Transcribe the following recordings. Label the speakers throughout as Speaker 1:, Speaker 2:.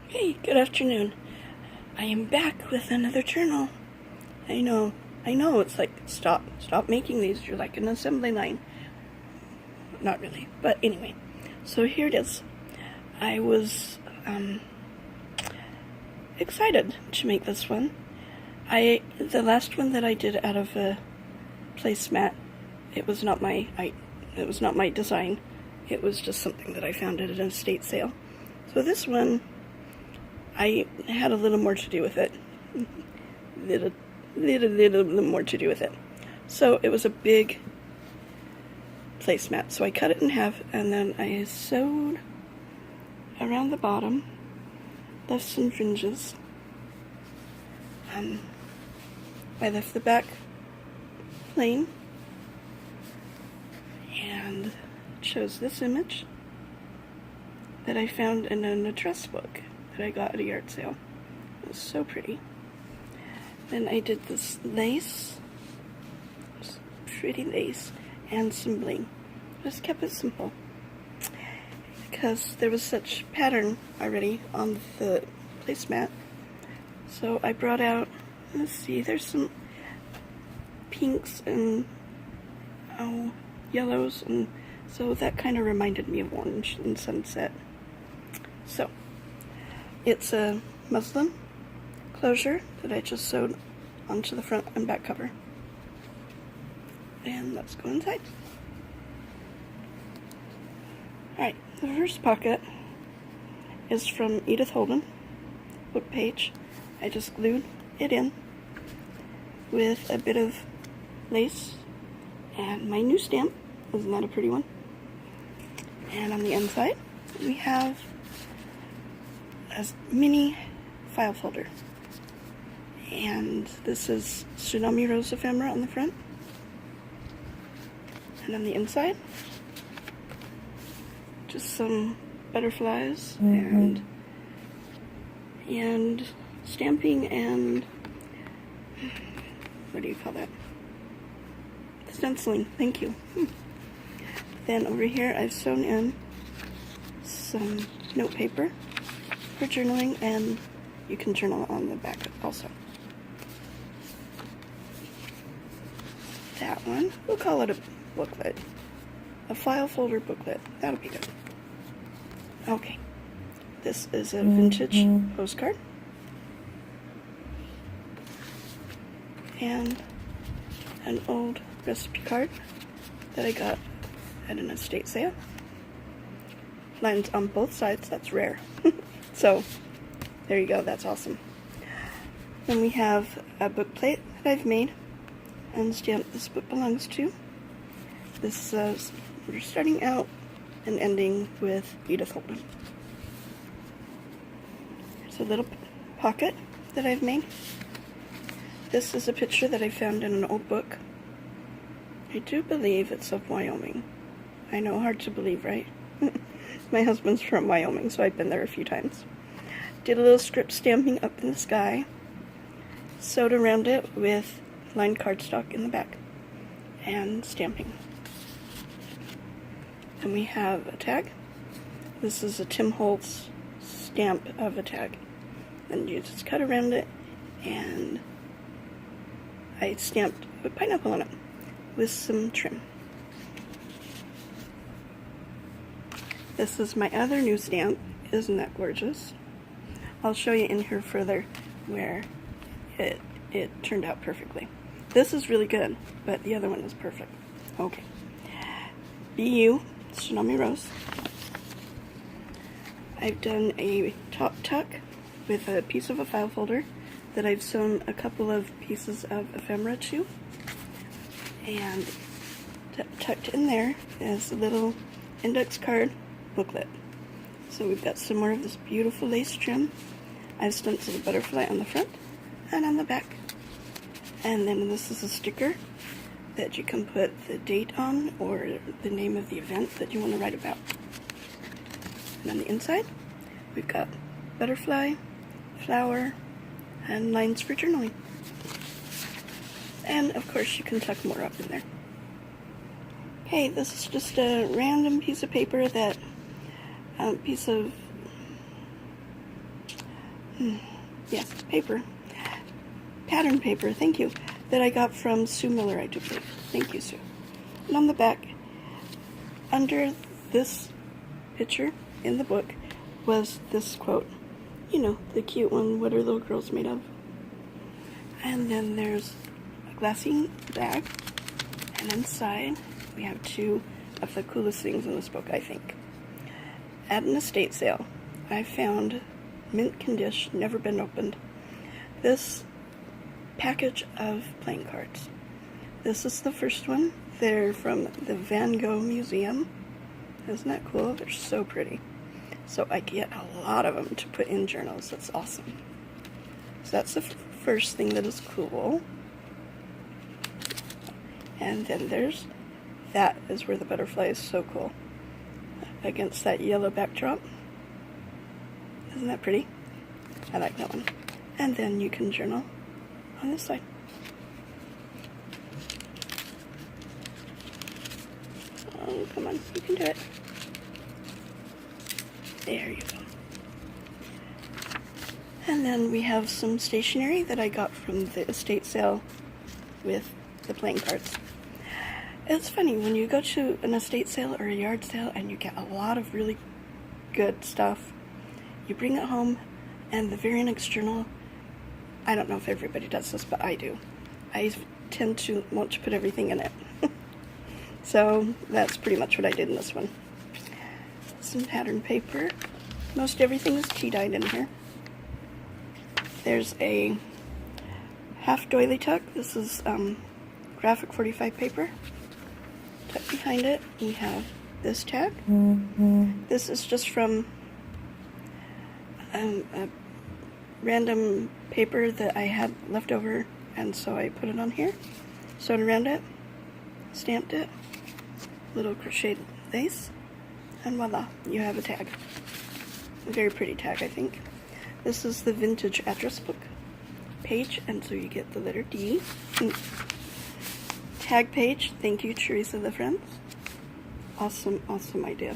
Speaker 1: Hey, good afternoon. I am back with another journal. I know, it's like, stop making these. You're like an assembly line. Not really, but anyway. So here it is. I was, excited to make this one. The last one that I did out of a placemat, it was not my design. It was just something that I found at an estate sale. So this one, I had a little more to do with it. Little more to do with it. So it was a big placemat. So I cut it in half and then I sewed around the bottom, left some fringes. I left the back plain and chose this image that I found in an address book that I got at a yard sale. It was so pretty. Then I did this lace, pretty lace, and some bling. Just kept it simple because there was such pattern already on the placemat. So I brought out, let's see, there's some pinks and yellows, and so that kind of reminded me of orange and sunset. So it's a muslin closure that I just sewed onto the front and back cover. And let's go inside. Alright, the first pocket is from Edith Holden, book page. I just glued it in with a bit of lace and my new stamp. Isn't that a pretty one? And on the inside, we have a mini file folder. And this is Tsunami Rose ephemera on the front. And on the inside, just some butterflies and stamping and what do you call that? Stenciling. Thank you. Then over here I've sewn in some note paper for journaling, and you can journal on the back also. That one, we'll call it a booklet. A file folder booklet. That'll be good. Okay. This is a vintage postcard. And an old recipe card that I got at an estate sale. Lines on both sides, that's rare. So, there you go, that's awesome. Then we have a book plate that I've made and stamped this book belongs to. This we're starting out and ending with Edith Holden. There's a little pocket that I've made. This is a picture that I found in an old book. I do believe it's of Wyoming. I know, hard to believe, right? My husband's from Wyoming, so I've been there a few times. Did a little script stamping up in the sky. Sewed around it with lined cardstock in the back. And stamping. And we have a tag. This is a Tim Holtz stamp of a tag. And you just cut around it, and I stamped a pineapple on it with some trim. This is my other new stamp. Isn't that gorgeous? I'll show you in here further where it turned out perfectly. This is really good, but the other one is perfect. Okay. BU Tsunami Rose. I've done a top tuck with a piece of a file folder that I've sewn a couple of pieces of ephemera to. And tucked in there is a little index card booklet. So we've got some more of this beautiful lace trim. I've stenciled a butterfly on the front and on the back. And then this is a sticker that you can put the date on or the name of the event that you want to write about. And on the inside, we've got butterfly, flower, and lines for journaling. And of course you can tuck more up in there. Okay, this is just a random piece of paper that, piece of yes, paper, pattern paper, thank you, that I got from Sue Miller, I do believe. Thank you, Sue. And on the back, under this picture in the book, was this quote. You know, the cute one, what are little girls made of? And then there's a glassine bag, and inside we have two of the coolest things in this book, I think. At an estate sale, I found mint condition, never been opened, this package of playing cards. This is the first one. They're from the Van Gogh Museum. Isn't that cool? They're so pretty. So I get a lot of them to put in journals. That's awesome. So that's the first thing that is cool. And then that is where the butterfly is so cool. Against that yellow backdrop. Isn't that pretty? I like that one. And then you can journal on this side. Oh, come on, you can do it. There you go. And then we have some stationery that I got from the estate sale with the playing cards. It's funny, when you go to an estate sale or a yard sale and you get a lot of really good stuff, you bring it home, and the very next journal, I don't know if everybody does this, but I do. I tend to want to put everything in it. So that's pretty much what I did in this one. Some pattern paper. Most everything is tea dyed in here. There's a half doily tuck. This is graphic 45 paper. Tucked behind it, we have this tag. This is just from a random paper that I had left over, and so I put it on here, sewed around it, stamped it, little crocheted lace, and voila, you have a tag. A very pretty tag, I think. This is the vintage address book page, and so you get the letter D. Tag page, thank you, Teresa the Friends. Awesome, awesome idea.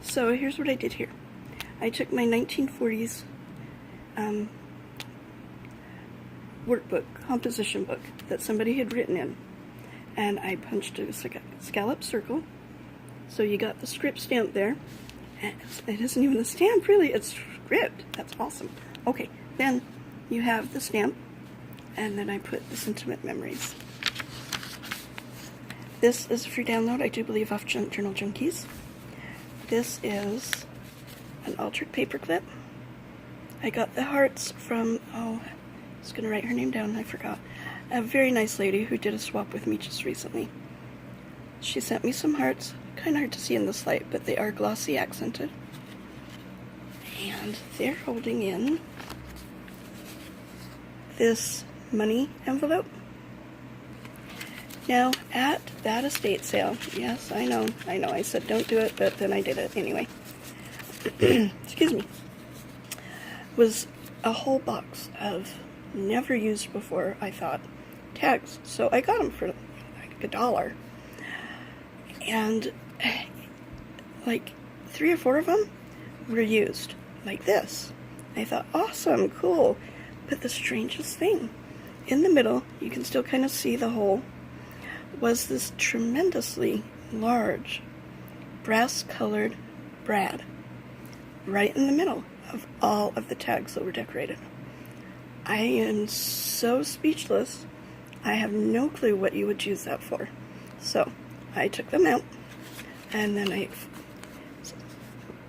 Speaker 1: So here's what I did here. I took my 1940s workbook, composition book, that somebody had written in, and I punched a scallop circle. So you got the script stamp there. And it isn't even a stamp, really, it's script. That's awesome. Okay, then you have the stamp, and then I put the sentiment memories. This is a free download, I do believe, off Journal Junkies. This is an altered paper clip. I got the hearts from, I was going to write her name down, I forgot. A very nice lady who did a swap with me just recently. She sent me some hearts, kind of hard to see in this light, but they are glossy accented. And they're holding in this money envelope. Now, at that estate sale, yes, I know, I said don't do it, but then I did it anyway. Excuse me. Was a whole box of never used before, I thought, tags. So I got them for like $1. And like 3 or 4 of them were used like this. I thought, awesome, cool. But the strangest thing, in the middle, you can still kind of see the hole, was this tremendously large brass-colored brad right in the middle of all of the tags that were decorated. I am so speechless. I have no clue what you would use that for. So I took them out, and then I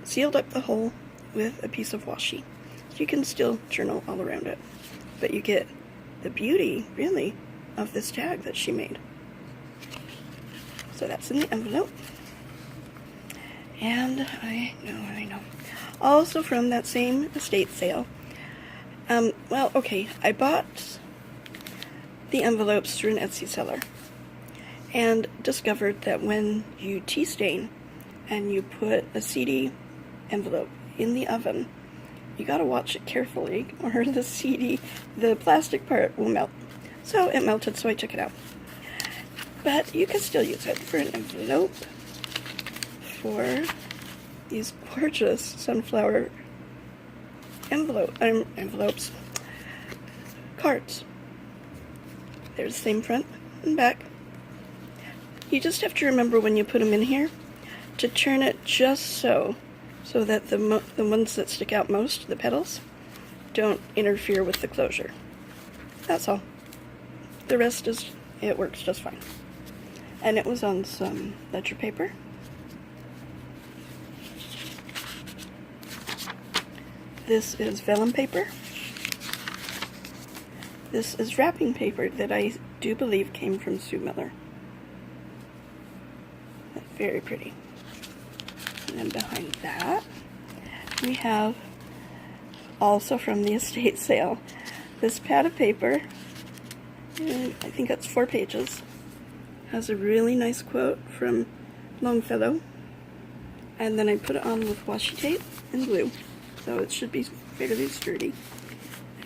Speaker 1: sealed up the hole with a piece of washi. So you can still journal all around it, but you get the beauty, really, of this tag that she made. So that's in the envelope. And I know. Also from that same estate sale. Well, okay, I bought the envelopes through an Etsy seller and discovered that when you tea stain and you put a CD envelope in the oven, you gotta watch it carefully or the plastic part will melt. So it melted, so I took it out. But you can still use it for an envelope for these gorgeous sunflower envelopes, cards. There's the same front and back. You just have to remember when you put them in here to turn it just so that the ones that stick out most, the petals, don't interfere with the closure. That's all. The rest it works just fine. And it was on some ledger paper. This is vellum paper. This is wrapping paper that I do believe came from Sue Miller. Very pretty. And then behind that, we have, also from the estate sale, this pad of paper. And I think that's 4 pages. Has a really nice quote from Longfellow. And then I put it on with washi tape and glue. So it should be fairly sturdy.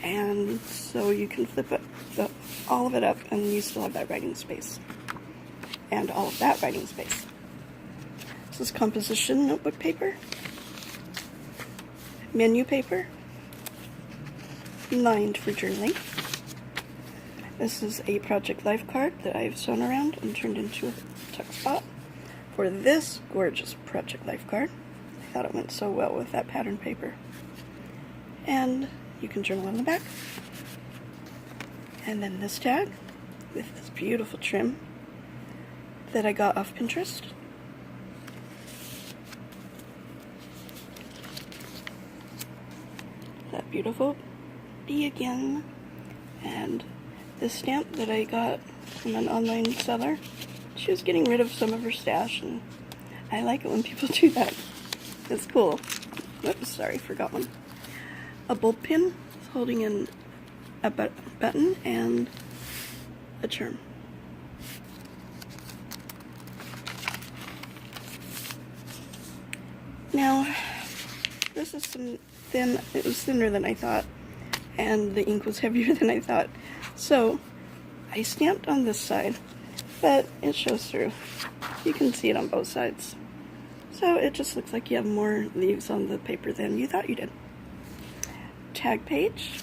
Speaker 1: And so you can flip it, all of it up, and you still have that writing space. And all of that writing space. This is composition notebook paper, menu paper, lined for journaling. This is a Project Life card that I've sewn around and turned into a tuck spot for this gorgeous Project Life card. I thought it went so well with that pattern paper. And you can journal on the back. And then this tag with this beautiful trim that I got off Pinterest. That beautiful bee again. And this stamp that I got from an online seller. She was getting rid of some of her stash, and I like it when people do that. It's cool. Oops, sorry, forgot one. A bulb pin holding in a button and a charm. Now, this is some thin, it was thinner than I thought, and the ink was heavier than I thought. So, I stamped on this side, but it shows through. You can see it on both sides. So it just looks like you have more leaves on the paper than you thought you did. Tag page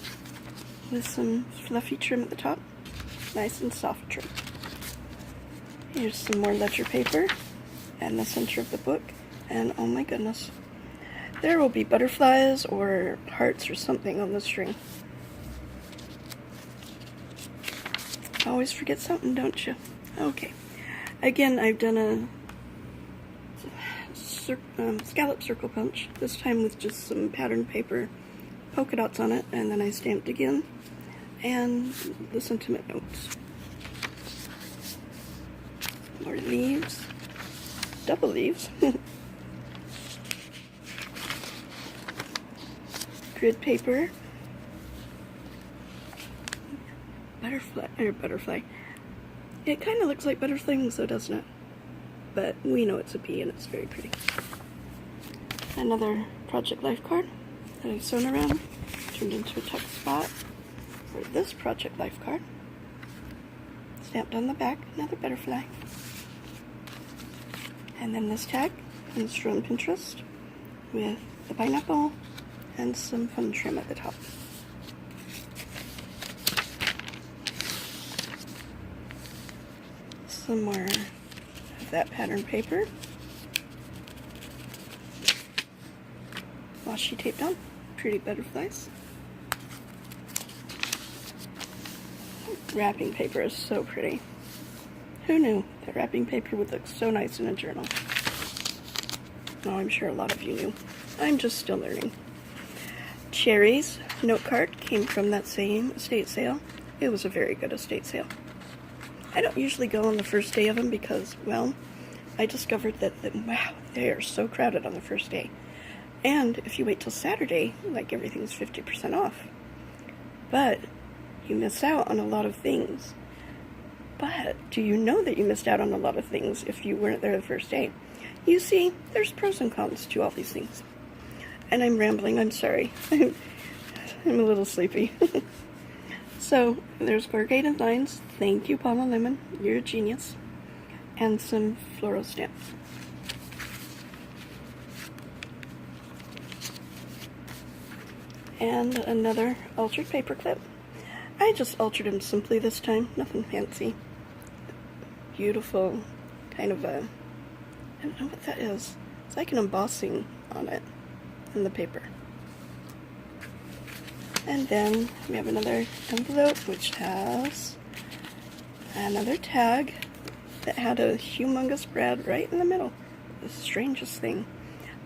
Speaker 1: with some fluffy trim at the top. Nice and soft trim. Here's some more ledger paper and the center of the book. And oh my goodness, there will be butterflies or hearts or something on the string. Always forget something, don't you? Okay. Again, I've done a scallop circle punch, this time with just some pattern paper, polka dots on it, and then I stamped again, and the sentiment notes. More leaves, double leaves. Grid paper, butterfly. It kind of looks like butterfly wings though, doesn't it? But we know it's a bee and it's very pretty. Another Project Life card that I've sewn around, turned into a tuck spot for this Project Life card. Stamped on the back, another butterfly. And then this tag comes from Pinterest with the pineapple and some fun trim at the top. Some more of that pattern paper. Washi taped on. Pretty butterflies. Wrapping paper is so pretty. Who knew that wrapping paper would look so nice in a journal? Oh, I'm sure a lot of you knew. I'm just still learning. Cherries note card came from that same estate sale. It was a very good estate sale. I don't usually go on the first day of them because, well, I discovered that, wow, they are so crowded on the first day. And if you wait till Saturday, like everything's 50% off. But you miss out on a lot of things. But do you know that you missed out on a lot of things if you weren't there the first day? You see, there's pros and cons to all these things. And I'm rambling, I'm sorry. I'm a little sleepy. So, there's corrugated lines. Thank you, Paula Lemon. You're a genius. And some floral stamps. and another altered paper clip. I just altered them simply this time, nothing fancy. Beautiful, kind of a, I don't know what that is. It's like an embossing on it, in the paper. And then we have another envelope which has another tag that had a humongous brad right in the middle. The strangest thing.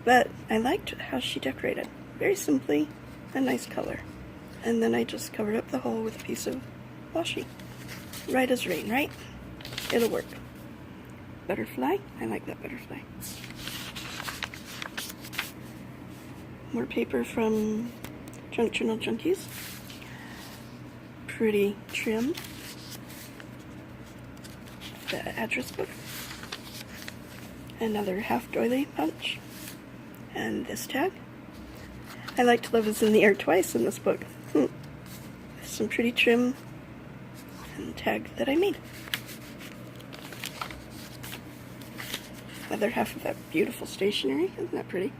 Speaker 1: But I liked how she decorated. Very simply, a nice color. And then I just covered up the hole with a piece of washi. Right as rain, right? It'll work. Butterfly. I like that butterfly. More paper from Junk Journal Junkies. Pretty trim. The address book. Another half doily punch. And this tag. I liked Love is in the Air twice in this book. Some pretty trim and tag that I made. Other half of that beautiful stationery. Isn't that pretty?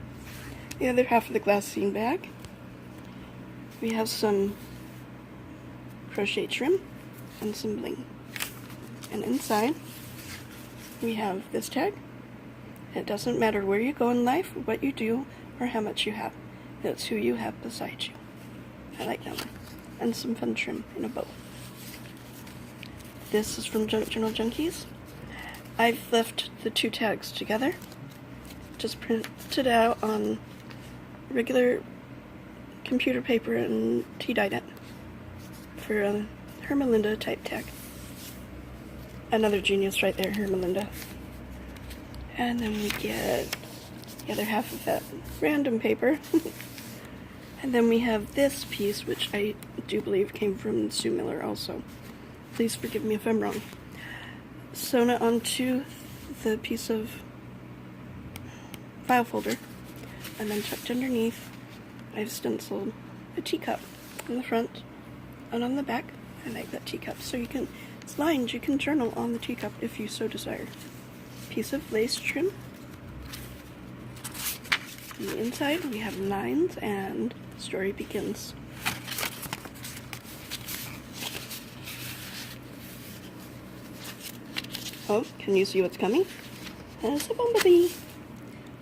Speaker 1: The other half of the glassine bag. We have some crochet trim and some bling. And inside we have this tag. It doesn't matter where you go in life, what you do, or how much you have. It's who you have beside you. I like that one. And some fun trim in a bow. This is from Junk Journal Junkies. I've left the two tags together. Just printed out on regular computer paper and tea-dyed it for a Hermelinda type tag. Another genius right there, Hermelinda. And then we get the other half of that random paper. And then we have this piece, which I do believe came from Sue Miller also. Please forgive me if I'm wrong. Sewn it onto the piece of file folder, and then tucked underneath, I've stenciled a teacup on the front and on the back. I like that teacup, so you can, it's lined, you can journal on the teacup if you so desire. Piece of lace trim. On the inside we have lines and story begins. Oh, can you see what's coming? There's a bumblebee.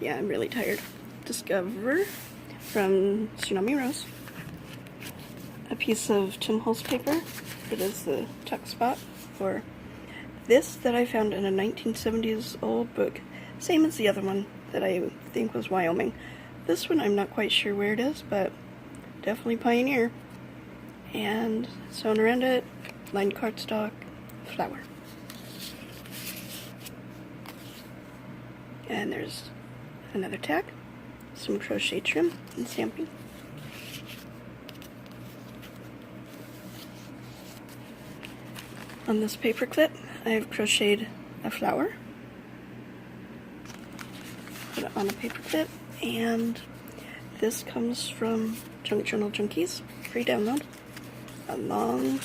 Speaker 1: Yeah, I'm really tired. Discover from Tsunami Rose. A piece of Tim Holtz paper. It is the tuck spot for this that I found in a 1970s old book. Same as the other one that I think was Wyoming. This one I'm not quite sure where it is, but definitely Pioneer. And sewn around it, lined cardstock, flower. And there's another tag, some crochet trim and stamping. On this paper clip, I've crocheted a flower. Put it on a paper clip, and this comes from Junk Journal Junkies, free download. A long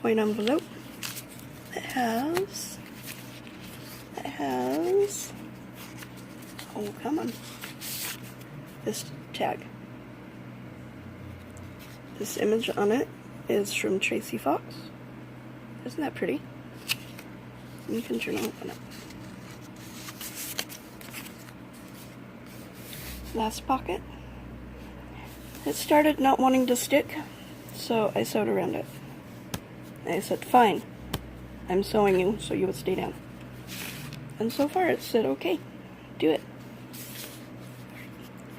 Speaker 1: coin envelope that has, oh come on, this tag. This image on it is from Tracy Fox. Isn't that pretty? You can journal on it. Last pocket. It started not wanting to stick, so I sewed around it. And I said, fine, I'm sewing you so you would stay down. And so far it said, okay, do it.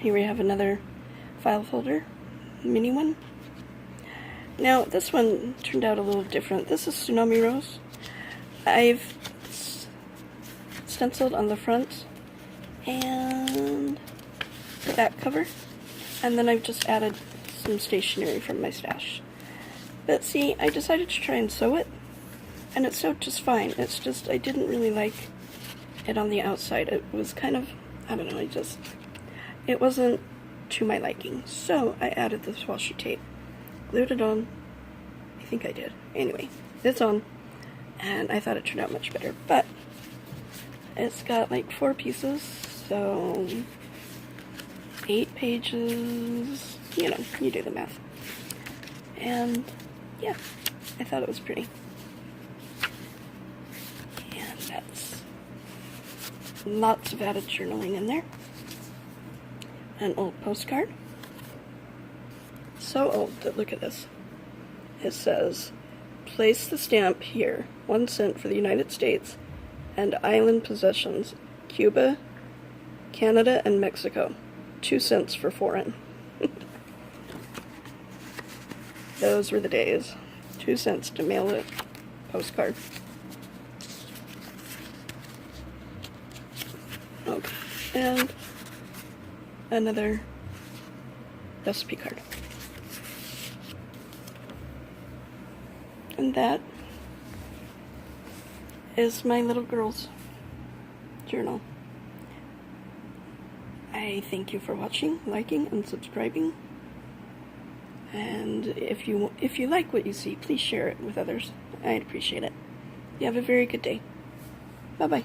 Speaker 1: Here we have another file folder, mini one. Now, this one turned out a little different. This is Tsunami Rose. I've stenciled on the front and the back cover, and then I've just added some stationery from my stash. But see, I decided to try and sew it, and it sewed just fine. It's just, I didn't really like it on the outside. It was kind of, I don't know, it wasn't to my liking. So I added this washi tape. Glued it on. I think I did. Anyway, it's on, and I thought it turned out much better, but it's got like 4 pieces, so 8 pages, you know, you do the math. And yeah, I thought it was pretty. And that's lots of added journaling in there. An old postcard. So old that, look at this. It says, place the stamp here, 1 cent for the United States and island possessions, Cuba, Canada, and Mexico, 2 cents for foreign. Those were the days. 2 cents to mail a postcard. Okay, and another recipe card. And that is my little girl's journal. I thank you for watching, liking, and subscribing. And if you like what you see, please share it with others. I'd appreciate it. You have a very good day. Bye-bye.